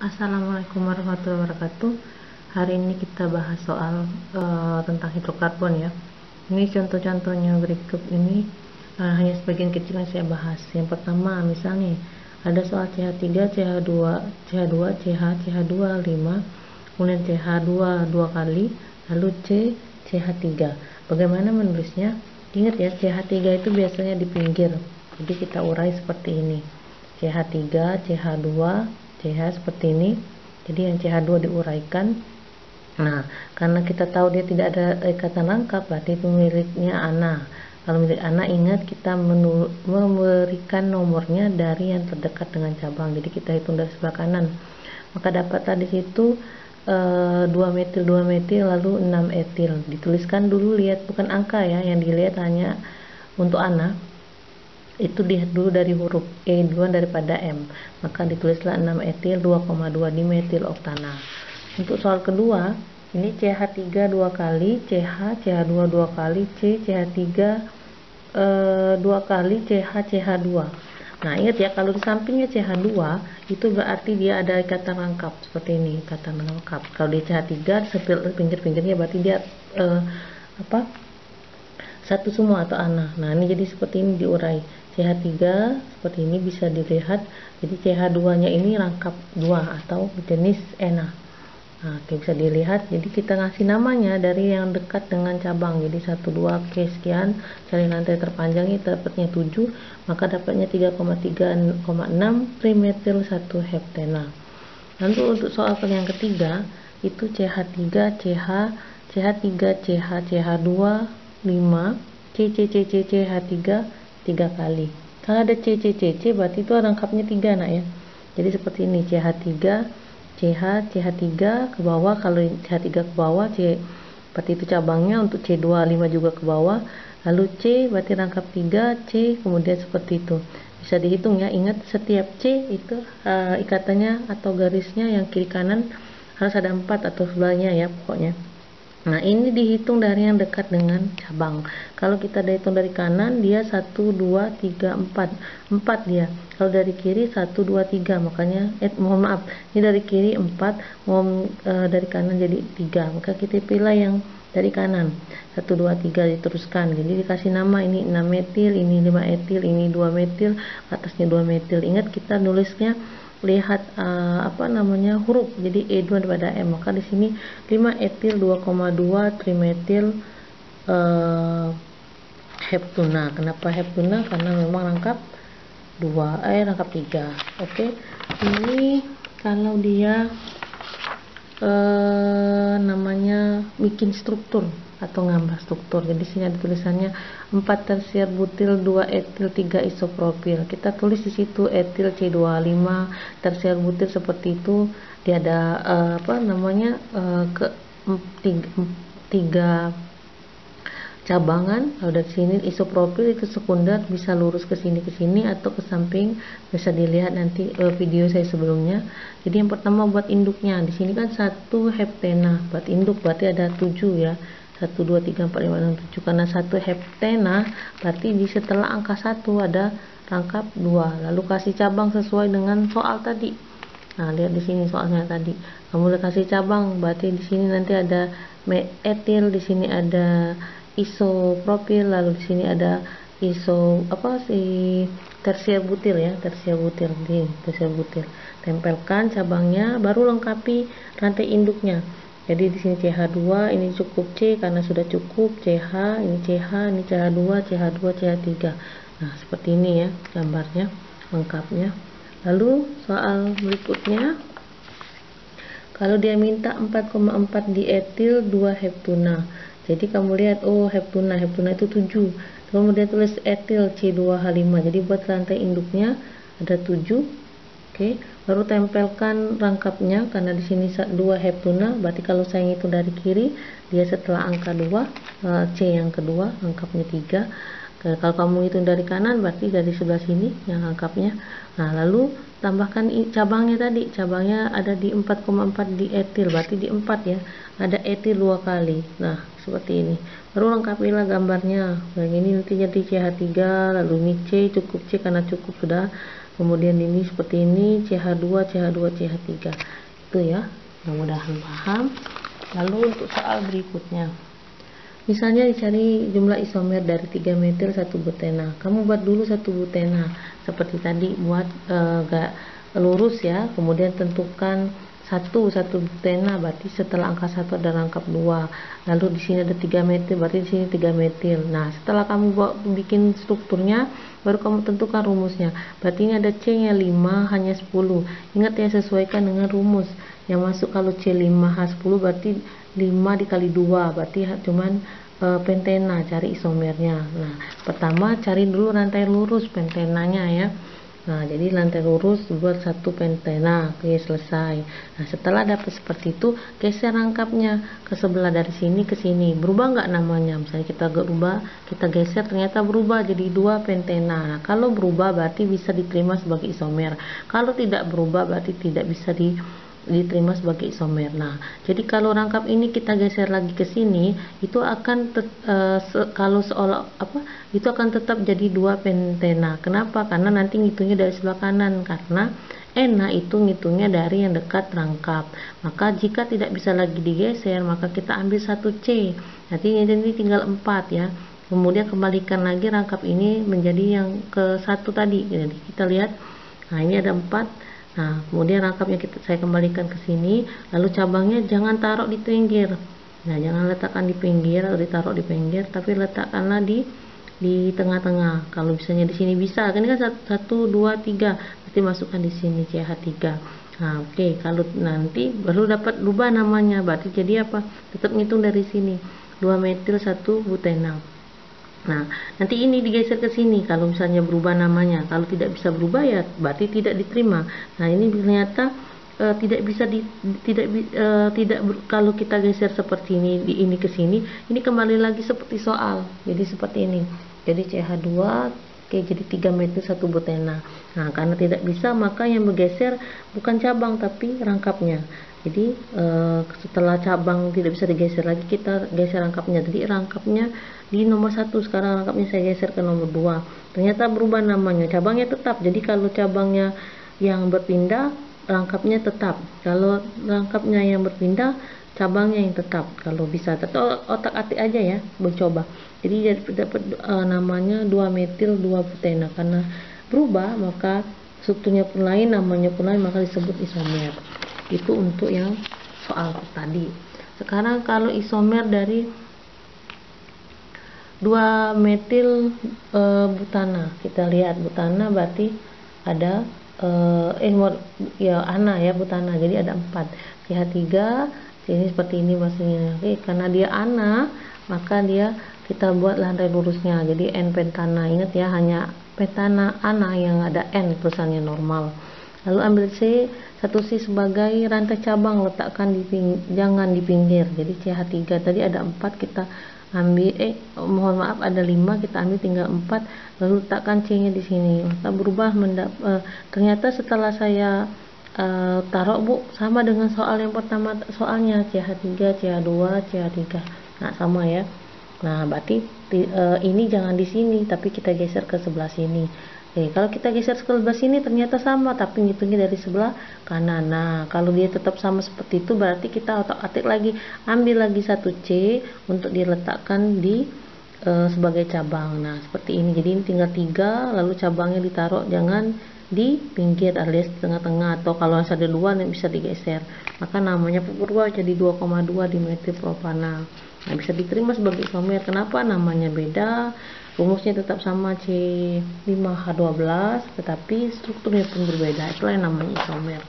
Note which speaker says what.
Speaker 1: Assalamualaikum warahmatullahi wabarakatuh. Hari ini kita bahas soal tentang hidrokarbon ya. Ini contoh-contohnya berikut ini, hanya sebagian kecil yang saya bahas. Yang pertama, misalnya ada soal CH3, CH2, CH2, CH, CH2 5, kemudian CH2 dua kali, lalu CH3. Bagaimana menulisnya? Ingat ya, CH3 itu biasanya di pinggir. Jadi kita urai seperti ini. CH3, CH2, CH seperti ini. Jadi yang CH2 diuraikan. Nah, karena kita tahu dia tidak ada ikatan lengkap, berarti itu miliknya Ana. Kalau milik Ana, ingat kita memberikan nomornya dari yang terdekat dengan cabang. Jadi kita hitung dari sebelah kanan. Maka dapat tadi situ 2 metil 2 metil lalu 6 etil. Dituliskan dulu, lihat bukan angka ya, yang dilihat hanya untuk Ana. Itu dilihat dulu dari huruf E duluan daripada M, maka ditulislah 6 etil 2,2 dimetil oktana. Untuk soal kedua, ini CH3 dua kali, CH, CH2 dua kali, CH3 dua kali, CH2. Nah, ingat ya, kalau di sampingnya CH2 itu berarti dia ada ikatan lengkap seperti ini, ikatan lengkap. Kalau di CH3 pinggir-pinggirnya berarti dia satu semua atau Ana. Nah, ini jadi seperti ini diurai. CH3 seperti ini bisa dilihat. Jadi CH2 nya ini rangkap 2 atau jenis ENA. Nah, bisa dilihat. Jadi kita ngasih namanya dari yang dekat dengan cabang. Jadi 1 2 K sekian, cari lantai terpanjangnya dapatnya 7, maka dapatnya 3,6 trimetil 1 heptena. Lalu untuk soal yang ketiga itu CH3 CH, CH3 CH, CH2 5, CH3 3 kali. Kalau ada CC berarti itu rangkapnya 3 nak ya. Jadi seperti ini, CH3 CH, CH3 ke bawah. Kalau CH3 ke bawah, C berarti itu cabangnya. Untuk C2 5 juga ke bawah. Lalu C berarti rangkap 3, C kemudian seperti itu. Bisa dihitung ya. Ingat setiap C itu ikatannya atau garisnya yang kiri kanan harus ada 4 atau sebelahnya ya pokoknya. Nah, ini dihitung dari yang dekat dengan cabang. Kalau kita hitung dari kanan, dia 1 2 3 4 4 dia. Kalau dari kiri 1 2 3, makanya mohon maaf, ini dari kiri 4, dari kanan jadi 3. Maka kita pilih yang dari kanan, 1 2 3 diteruskan. Jadi dikasih nama, ini 6 metil, ini 5 etil, ini 2 metil, atasnya 2 metil. Ingat kita nulisnya lihat huruf, jadi E2 daripada M, maka di sini 5 etil 2,2 trimetil heptuna. Kenapa heptuna? Karena memang rangkap 3. Oke. Ini kalau dia namanya bikin struktur atau gambar struktur. Jadi sini ada tulisannya 4 tersier butil 2 etil 3 isopropil. Kita tulis di situ etil C25 tersier butil seperti itu. Dia ada tiga cabangan. Kalau dari sini isopropil itu sekunder, bisa lurus ke sini atau ke samping, bisa dilihat nanti video saya sebelumnya. Jadi yang pertama buat induknya, di sini kan 1 heptena, buat induk berarti ada 7 ya, 1 2 3 4 5 6 7. Karena 1 heptena berarti di setelah angka 1 ada rangkap 2. Lalu kasih cabang sesuai dengan soal tadi. Nah, lihat di sini soalnya tadi. Kamu udah kasih cabang, berarti di sini nanti ada etil, di sini ada isopropil, lalu di sini ada tersier butil ya, tersier butil. Tempelkan cabangnya, baru lengkapi rantai induknya. Jadi di sini CH2, ini cukup C karena sudah cukup, CH, ini CH, ini CH2, CH2, CH3. Nah, seperti ini ya gambarnya lengkapnya. Lalu soal berikutnya, kalau dia minta 4,4 dietil 2 heptuna. Jadi kamu lihat, oh heptuna itu 7. Kemudian tulis etil C2H5. Jadi buat rantai induknya ada 7. Oke, baru tempelkan rangkapnya karena di sini 2 heptuna, berarti kalau saya ngitung dari kiri, dia setelah angka 2, C yang kedua, rangkapnya 3. Kalau kamu hitung dari kanan, berarti dari sebelah sini yang rangkapnya. Nah, lalu tambahkan cabangnya tadi. Cabangnya ada di 4,4 di etil, berarti di 4 ya. Ada etil 2 kali. Nah, seperti ini. Baru lengkapilah gambarnya. Nah, ini nanti jadi CH3, lalu ini C, cukup C karena cukup sudah. kemudian ini seperti ini, CH2, CH2, CH3. Itu ya, mudah-mudahan paham. Lalu untuk soal berikutnya, misalnya dicari jumlah isomer dari 3 metil 1 butena. Kamu buat dulu 1 butena seperti tadi, buat gak lurus ya, kemudian tentukan satu butena, berarti setelah angka 1 ada rangkap 2. Lalu di sini ada 3 metil, berarti di sini 3 metil. Nah, setelah kamu bikin strukturnya, baru kamu tentukan rumusnya. Berarti ini ada C-nya 5, hanya 10. Ingat ya, sesuaikan dengan rumus yang masuk. Kalau C5H10 berarti 5 dikali 2, berarti cuman pentena, cari isomernya. Nah, pertama cari dulu rantai lurus pentenanya ya. Nah, jadi rantai lurus buat 1 pentena. Oke, selesai. Nah, setelah dapat seperti itu, geser rangkapnya ke sebelah dari sini ke sini. Berubah nggak namanya? Misalnya kita berubah, kita geser, ternyata berubah jadi 2 pentena. Nah, kalau berubah berarti bisa diterima sebagai isomer. Kalau tidak berubah berarti tidak bisa diterima sebagai isomer. Nah, jadi kalau rangkap ini kita geser lagi ke sini, itu akan kalau seolah itu akan tetap jadi 2 pentena. Kenapa? Karena nanti ngitungnya dari sebelah kanan, karena ena itu ngitungnya dari yang dekat rangkap. Maka jika tidak bisa lagi digeser, maka kita ambil 1C. Nanti ini tinggal 4 ya. Kemudian kembalikan lagi rangkap ini menjadi yang ke 1 tadi. Jadi kita lihat, nah ini ada 4. Nah, kemudian rangkapnya saya kembalikan ke sini, lalu cabangnya jangan taruh di pinggir. Nah, jangan letakkan di pinggir atau ditaruh di pinggir, tapi letakkanlah di tengah-tengah. Kalau misalnya di sini bisa, ini kan 1, 2, 3, berarti masukkan di sini CH3. Nah, oke, kalau nanti baru dapat rubah namanya, berarti jadi apa? Tetap ngitung dari sini, 2 metil 1 butena. Nah, nanti ini digeser ke sini kalau misalnya berubah namanya. Kalau tidak bisa berubah ya berarti tidak diterima. Nah, ini ternyata tidak bisa kalau kita geser seperti ini ke sini, ini kembali lagi seperti soal. Jadi seperti ini. Jadi CH2 jadi 3 metil 1 butena. Nah, karena tidak bisa, maka yang bergeser bukan cabang tapi rangkapnya. Jadi setelah cabang tidak bisa digeser lagi, kita geser rangkapnya. Jadi rangkapnya di nomor 1, sekarang rangkapnya saya geser ke nomor 2. Ternyata berubah namanya, cabangnya tetap. Jadi kalau cabangnya yang berpindah, rangkapnya tetap. Kalau rangkapnya yang berpindah, cabangnya yang tetap. Kalau bisa, atau otak-atik aja ya, mencoba. Jadi dapat namanya 2 metil 2 butena. Karena berubah, maka strukturnya pun lain, namanya pun lain, maka disebut isomer. Itu untuk yang soal tadi. Sekarang kalau isomer dari 2 metil butana, kita lihat butana berarti ada ana ya, butana, jadi ada 4. CH3 sini seperti ini maksudnya. Oke, karena dia ana, maka kita buat rantai lurusnya, jadi N pentana. Ingat ya, hanya pentana ana yang ada N tulisannya normal. Lalu ambil C1C sebagai rantai cabang, letakkan jangan di pinggir. Jadi CH3 tadi ada 4, kita ambil mohon maaf ada 5, kita ambil tinggal 4, lalu letakkan C-nya di sini. Maka berubah ternyata setelah saya taruh sama dengan soal yang pertama, soalnya CH3, CH2, CH3. Nah, sama ya. Nah, berarti ini jangan di sini, tapi kita geser ke sebelah sini. Kalau kita geser ke sebelah sini ternyata sama, tapi ngitungnya dari sebelah kanan. Nah, kalau dia tetap sama seperti itu, berarti kita otak-atik lagi, ambil lagi 1C untuk diletakkan di sebagai cabang. Nah, seperti ini. Jadi ini tinggal 3, lalu cabangnya ditaruh jangan di pinggir alias tengah-tengah, atau kalau ada 2 yang bisa digeser. Maka namanya berubah jadi 2,2 dimetil propanal. Nah, bisa diterima sebagai isomer. Kenapa namanya beda? Rumusnya tetap sama C5H12, tetapi strukturnya pun berbeda. Itulah yang namanya isomer.